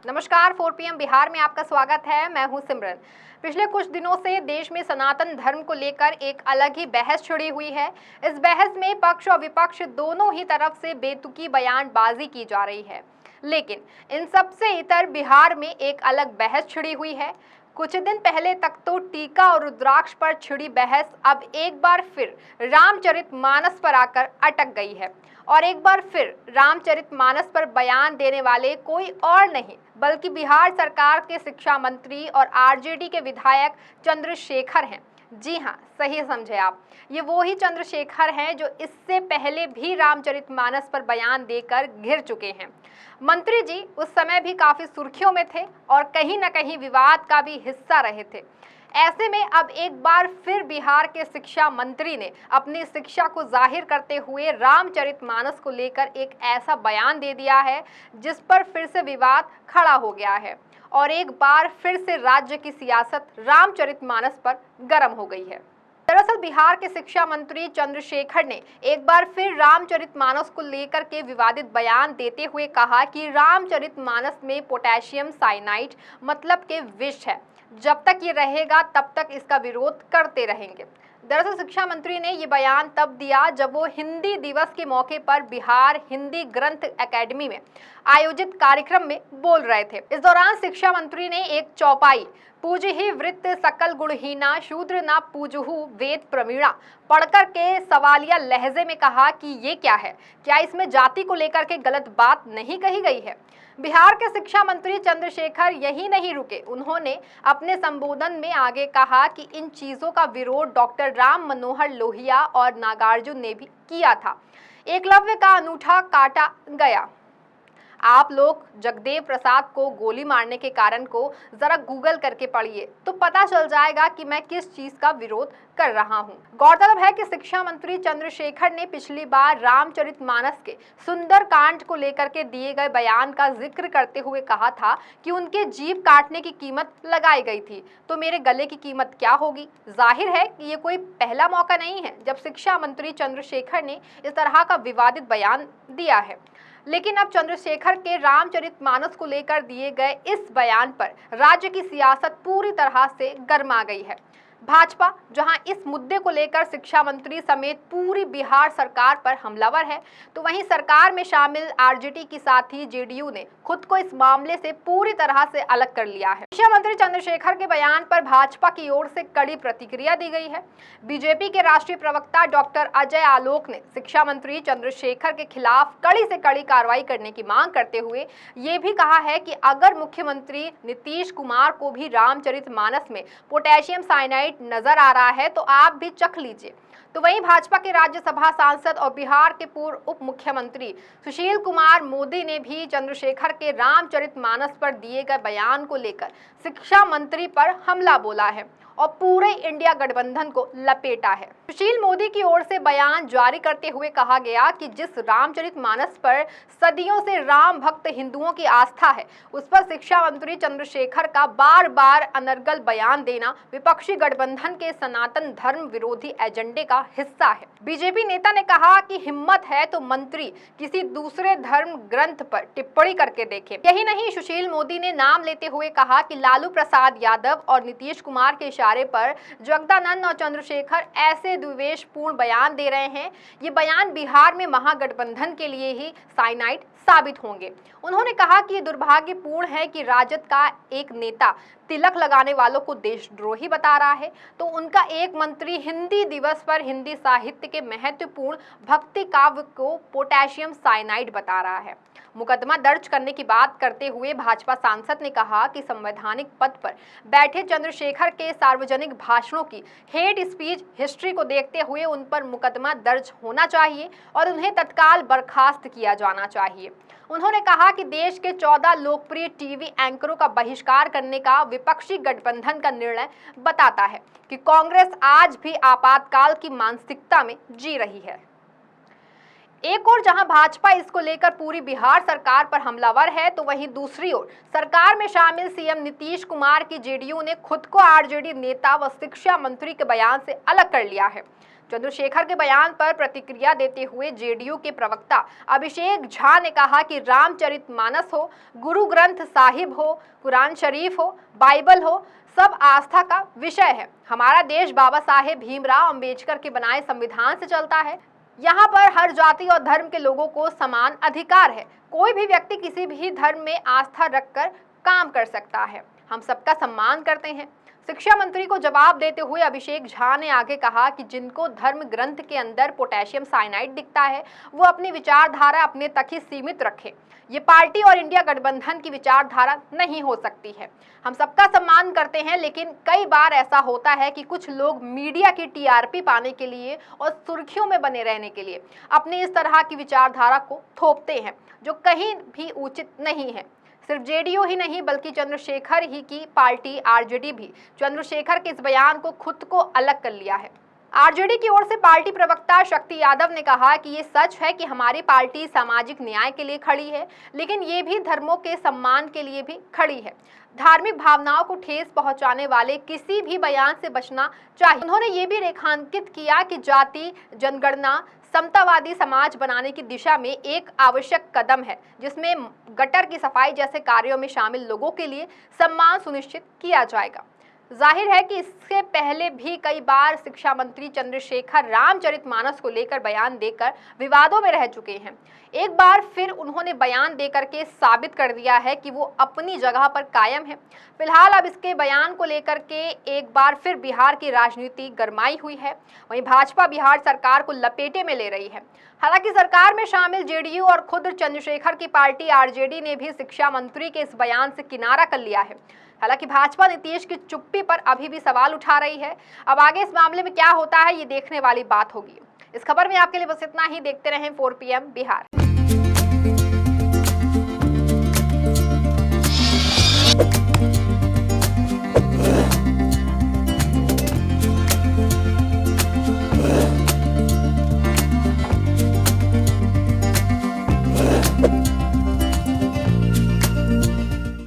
नमस्कार, 4 PM बिहार में आपका स्वागत है। मैं हूं सिमरन। पिछले कुछ दिनों से देश में सनातन धर्म को लेकर एक अलग ही बहस छिड़ी हुई है। इस बहस में पक्ष और विपक्ष दोनों ही तरफ से बेतुकी बयानबाजी की जा रही है। लेकिन इन सब से इतर बिहार में एक अलग बहस छिड़ी हुई है। कुछ दिन पहले तक तो टीका और रुद्राक्ष पर छिड़ी बहस अब एक बार फिर रामचरितमानस पर आकर अटक गई है। और एक बार फिर रामचरितमानस पर बयान देने वाले कोई और नहीं बल्कि बिहार सरकार के शिक्षा मंत्री और आरजेडी के विधायक चंद्रशेखर हैं। जी हाँ, सही समझे आप, ये वो ही चंद्रशेखर हैं जो इससे पहले भी रामचरितमानस पर बयान देकर घिर चुके हैं। मंत्री जी उस समय भी काफी सुर्खियों में थे और कहीं न कहीं विवाद का भी हिस्सा रहे थे। ऐसे में अब एक बार फिर बिहार के शिक्षा मंत्री ने अपनी शिक्षा को जाहिर करते हुए रामचरितमानस को लेकर एक ऐसा बयान दे दिया है जिस पर फिर से विवाद खड़ा हो गया है और एक बार फिर से राज्य की सियासत रामचरितमानस पर गर्म हो गई है। दरअसल बिहार के शिक्षा मंत्री चंद्रशेखर ने एक बार फिर रामचरितमानस को लेकर के विवादित बयान देते हुए कहा कि रामचरितमानस में पोटेशियम साइनाइड मतलब के विष है। जब तक ये रहेगा तब तक इसका विरोध करते रहेंगे। दरअसल शिक्षा मंत्री ने ये बयान तब दिया जब वो हिंदी दिवस के मौके पर बिहार हिंदी ग्रंथ एकेडमी में आयोजित कार्यक्रम में बोल रहे थे। इस दौरान शिक्षा मंत्री ने एक चौपाई पूजहि वृत्त सकल गुणहीना शूद्र ना पूजहु वेद प्रवीणा पढ़कर के सवालिया लहजे में कहा कि ये क्या है, क्या इसमें जाति को लेकर के गलत बात नहीं कही गई है। बिहार के शिक्षा मंत्री चंद्रशेखर यही नहीं रुके, उन्होंने अपने संबोधन में आगे कहा कि इन चीजों का विरोध डॉक्टर राम मनोहर लोहिया और नागार्जुन ने भी किया था। एकलव्य का अनूठा काटा गया। आप लोग जगदेव प्रसाद को गोली मारने के कारण को जरा गूगल करके पढ़िए तो पता चल जाएगा कि मैं किस चीज का विरोध कर रहा हूं। गौरतलब है कि शिक्षा मंत्री चंद्रशेखर ने पिछली बार रामचरितमानस के सुंदर कांड को लेकर के दिए गए बयान का जिक्र करते हुए कहा था कि उनके जीभ काटने की कीमत लगाई गई थी, तो मेरे गले की कीमत क्या होगी। जाहिर है कि ये कोई पहला मौका नहीं है जब शिक्षा मंत्री चंद्रशेखर ने इस तरह का विवादित बयान दिया है। लेकिन अब चंद्रशेखर के रामचरितमानस को लेकर दिए गए इस बयान पर राज्य की सियासत पूरी तरह से गर्मा गई है। भाजपा जहां इस मुद्दे को लेकर शिक्षा मंत्री समेत पूरी बिहार सरकार पर हमलावर है, तो वहीं सरकार में शामिल आरजेडी के साथ ही जेडीयू ने खुद को इस मामले से पूरी तरह से अलग कर लिया है। शिक्षा मंत्री चंद्रशेखर के बयान पर भाजपा की ओर से कड़ी प्रतिक्रिया दी गई है। बीजेपी के राष्ट्रीय प्रवक्ता डॉक्टर अजय आलोक ने शिक्षा मंत्री चंद्रशेखर के खिलाफ कड़ी से कड़ी कार्रवाई करने की मांग करते हुए ये भी कहा है कि अगर मुख्यमंत्री नीतीश कुमार को भी रामचरितमानस में पोटेशियम साइनाइड नजर आ रहा है तो आप भी चख लीजिए। तो वहीं भाजपा के राज्यसभा सांसद और बिहार के पूर्व उप मुख्यमंत्री सुशील कुमार मोदी ने भी चंद्रशेखर के रामचरितमानस पर दिए गए बयान को लेकर शिक्षा मंत्री पर हमला बोला है और पूरे इंडिया गठबंधन को लपेटा है। सुशील मोदी की ओर से बयान जारी करते हुए कहा गया कि जिस रामचरितमानस पर सदियों से राम भक्त हिंदुओं की आस्था है, उस पर शिक्षा मंत्री चंद्रशेखर का बार बार अनर्गल बयान देना विपक्षी गठबंधन के सनातन धर्म विरोधी एजेंडे का हिस्सा है। बीजेपी नेता ने कहा कि हिम्मत है तो मंत्री किसी दूसरे धर्म ग्रंथ पर टिप्पणी करके देखें। यही नहीं, सुशील मोदी ने नाम लेते हुए कहा कि लालू प्रसाद यादव और नीतीश कुमार के इशारे पर जगदानंद और चंद्रशेखर ऐसे द्वेषपूर्ण बयान दे रहे हैं, ये बयान बिहार में महागठबंधन के लिए ही साइनाइड साबित होंगे। उन्होंने कहा कि ये दुर्भाग्यपूर्ण है कि राजद का एक नेता तिलक लगाने वालों को देशद्रोही बता रहा है, तो उनका एक मंत्री हिंदी दिवस पर हिंदी साहित्य के महत्वपूर्ण भक्ति काव्य को पोटेशियम साइनाइड बता रहा है। मुकदमा दर्ज करने की बात करते हुए भाजपा सांसद ने कहा कि संवैधानिक पद पर बैठे चंद्रशेखर के सार्वजनिक भाषणों की हेट स्पीच हिस्ट्री को देखते हुए उन पर मुकदमा दर्ज होना चाहिए और उन्हें तत्काल बर्खास्त किया जाना चाहिए। उन्होंने कहा कि देश के 14 लोकप्रिय टीवी एंकरों का बहिष्कार करने का विपक्षी गठबंधन का निर्णय बताता है कि कांग्रेस आज भी आपातकाल की मानसिकता में जी रही है। एक ओर जहां भाजपा इसको लेकर पूरी बिहार सरकार पर हमलावर है, तो वहीं दूसरी ओर सरकार में शामिल सीएम नीतीश कुमार की जेडीयू ने खुद को आरजेडी नेता व शिक्षा मंत्री के बयान से अलग कर लिया है। चंद्रशेखर के बयान पर प्रतिक्रिया देते हुए जेडीयू के प्रवक्ता अभिषेक झा ने कहा कि रामचरितमानस हो, गुरु ग्रंथ साहिब हो, कुरान शरीफ हो, बाइबल हो, सब आस्था का विषय है। हमारा देश बाबा साहेब भीमराव अंबेडकर के बनाए संविधान से चलता है। यहाँ पर हर जाति और धर्म के लोगों को समान अधिकार है। कोई भी व्यक्ति किसी भी धर्म में आस्था रखकर काम कर सकता है। हम सबका सम्मान करते हैं। शिक्षा मंत्री को जवाब देते हुए अभिषेक झा ने आगे कहा कि जिनको धर्म ग्रंथ के अंदर पोटेशियम साइनाइड दिखता है वो अपनी विचारधारा अपने तक ही सीमित रखे। ये पार्टी और इंडिया गठबंधन की विचारधारा नहीं हो सकती है। हम सबका सम्मान करते हैं, लेकिन कई बार ऐसा होता है कि कुछ लोग मीडिया की टीआरपी पाने के लिए और सुर्खियों में बने रहने के लिए अपनी इस तरह की विचारधारा को थोपते हैं, जो कहीं भी उचित नहीं है। सिर्फ जेडीयू ही नहीं बल्कि चंद्रशेखर ही की पार्टी आरजेडी भी चंद्रशेखर के इस बयान को खुद को अलग कर लिया है। आरजेडी की ओर से पार्टी प्रवक्ता शक्ति यादव ने कहा कि ये सच है कि हमारी पार्टी सामाजिक न्याय के लिए खड़ी है, लेकिन ये भी धर्मों के सम्मान के लिए भी खड़ी है। धार्मिक भावनाओं को ठेस पहुंचाने वाले किसी भी बयान से बचना चाहिए। उन्होंने ये भी रेखांकित किया कि जाति जनगणना समतावादी समाज बनाने की दिशा में एक आवश्यक कदम है, जिसमें गटर की सफाई जैसे कार्यों में शामिल लोगों के लिए सम्मान सुनिश्चित किया जाएगा। जाहिर है कि इससे पहले भी कई बार शिक्षा मंत्री चंद्रशेखर रामचरितमानस को लेकर बयान देकर विवादों में रह चुके हैं। एक बार फिर उन्होंने बयान देकर के साबित कर दिया है कि वो अपनी जगह पर कायम है। फिलहाल अब इसके बयान को लेकर के एक बार फिर बिहार की राजनीति गरमाई हुई है। वहीं भाजपा बिहार सरकार को लपेटे में ले रही है। हालांकि सरकार में शामिल जेडीयू और खुद चंद्रशेखर की पार्टी आरजेडी ने भी शिक्षा मंत्री के इस बयान से किनारा कर लिया है। हालांकि भाजपा नीतीश की चुप्पी पर अभी भी सवाल उठा रही है। अब आगे इस मामले में क्या होता है ये देखने वाली बात होगी। इस खबर में आपके लिए बस इतना ही। देखते रहें 4 PM बिहार।